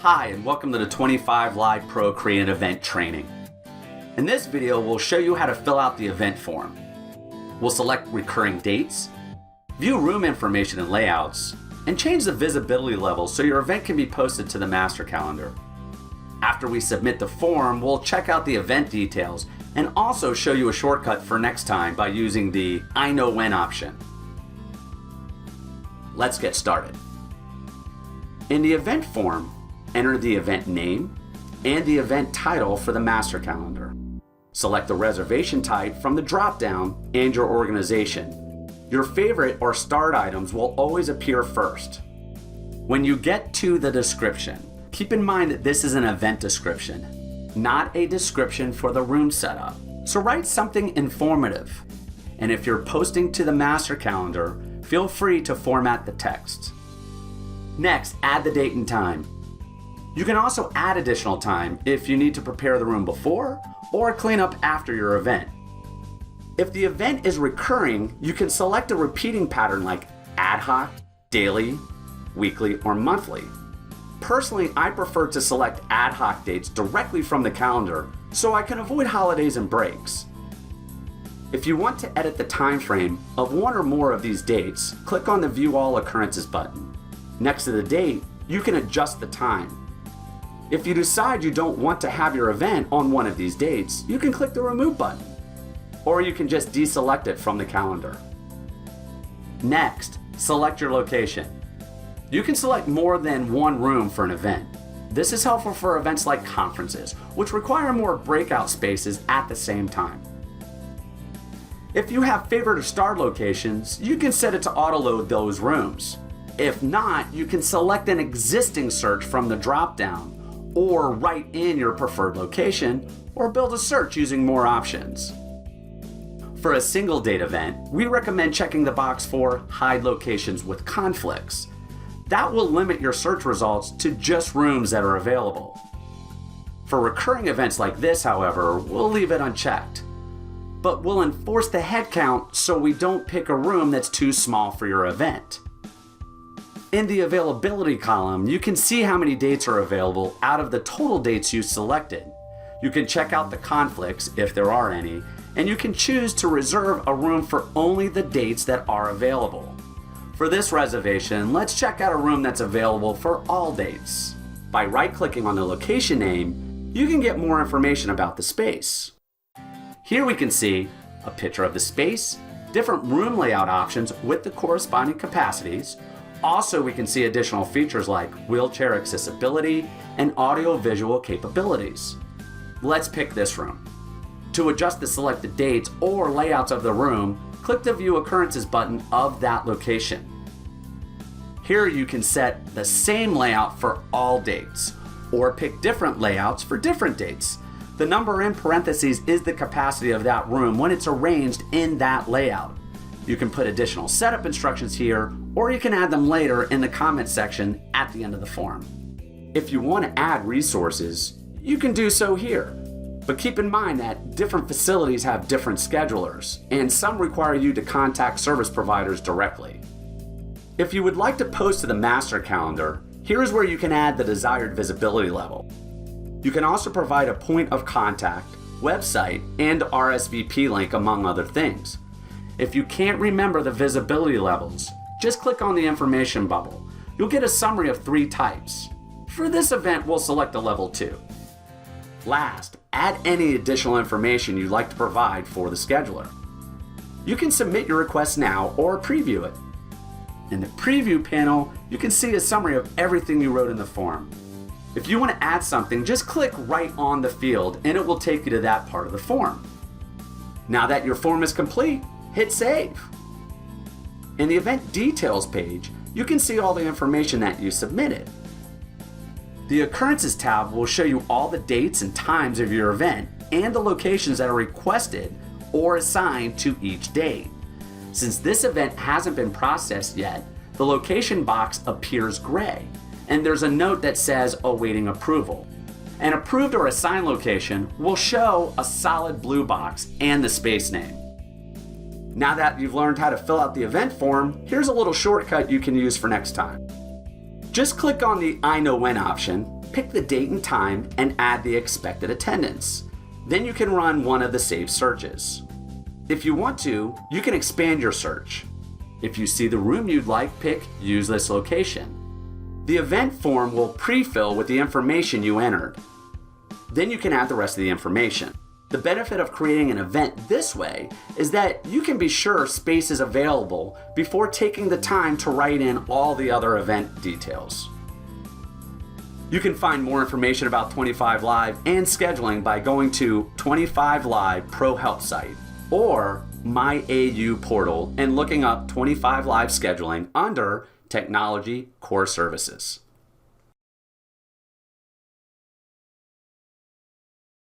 Hi, and welcome to the 25 Live Pro Create an Event training. In this video, we'll show you how to fill out the event form. We'll select recurring dates, view room information and layouts, and change the visibility level so your event can be posted to the master calendar. After we submit the form, we'll check out the event details and also show you a shortcut for next time by using the I Know When option. Let's get started. In the event form, enter the event name and the event title for the master calendar. Select the reservation type from the drop-down and your organization. Your favorite or starred items will always appear first. When you get to the description, keep in mind that this is an event description, not a description for the room setup. So write something informative. And if you're posting to the master calendar, feel free to format the text. Next, add the date and time. You can also add additional time if you need to prepare the room before or clean up after your event. If the event is recurring, you can select a repeating pattern like ad hoc, daily, weekly, or monthly. Personally, I prefer to select ad hoc dates directly from the calendar so I can avoid holidays and breaks. If you want to edit the time frame of one or more of these dates, click on the View All Occurrences button. Next to the date, you can adjust the time. If you decide you don't want to have your event on one of these dates, you can click the Remove button, or you can just deselect it from the calendar. Next, select your location. You can select more than one room for an event. This is helpful for events like conferences, which require more breakout spaces at the same time. If you have favorite or starred locations, you can set it to auto-load those rooms. If not, you can select an existing search from the drop-down, or write in your preferred location, or build a search using more options. For a single date event, we recommend checking the box for Hide Locations with Conflicts. That will limit your search results to just rooms that are available. For recurring events like this, however, we'll leave it unchecked. But we'll enforce the head count so we don't pick a room that's too small for your event. In the availability column, you can see how many dates are available out of the total dates you selected. You can check out the conflicts, if there are any, and you can choose to reserve a room for only the dates that are available. For this reservation, let's check out a room that's available for all dates. By right-clicking on the location name, you can get more information about the space. Here we can see a picture of the space, different room layout options with the corresponding capacities. Also, we can see additional features like wheelchair accessibility and audio-visual capabilities. Let's pick this room. To adjust the selected dates or layouts of the room, click the View Occurrences button of that location. Here you can set the same layout for all dates, or pick different layouts for different dates. The number in parentheses is the capacity of that room when it's arranged in that layout. You can put additional setup instructions here, or you can add them later in the comments section at the end of the form. If you want to add resources, you can do so here. But keep in mind that different facilities have different schedulers, and some require you to contact service providers directly. If you would like to post to the master calendar, here's where you can add the desired visibility level. You can also provide a point of contact, website, and RSVP link, among other things. If you can't remember the visibility levels, just click on the information bubble. You'll get a summary of 3 types. For this event, we'll select a level 2. Last, add any additional information you'd like to provide for the scheduler. You can submit your request now or preview it. In the preview panel, you can see a summary of everything you wrote in the form. If you want to add something, just click right on the field and it will take you to that part of the form. Now that your form is complete, hit Save. In the Event Details page, you can see all the information that you submitted. The Occurrences tab will show you all the dates and times of your event and the locations that are requested or assigned to each date. Since this event hasn't been processed yet, the location box appears gray, and there's a note that says awaiting approval. An approved or assigned location will show a solid blue box and the space name. Now that you've learned how to fill out the event form, here's a little shortcut you can use for next time. Just click on the I Know When option, pick the date and time and add the expected attendance. Then you can run one of the saved searches. If you want to, you can expand your search. If you see the room you'd like, pick Use this location. The event form will pre-fill with the information you entered. Then you can add the rest of the information. The benefit of creating an event this way is that you can be sure space is available before taking the time to write in all the other event details. You can find more information about 25 Live and scheduling by going to 25 Live Pro Help site or My AU portal and looking up 25 Live scheduling under Technology Core Services.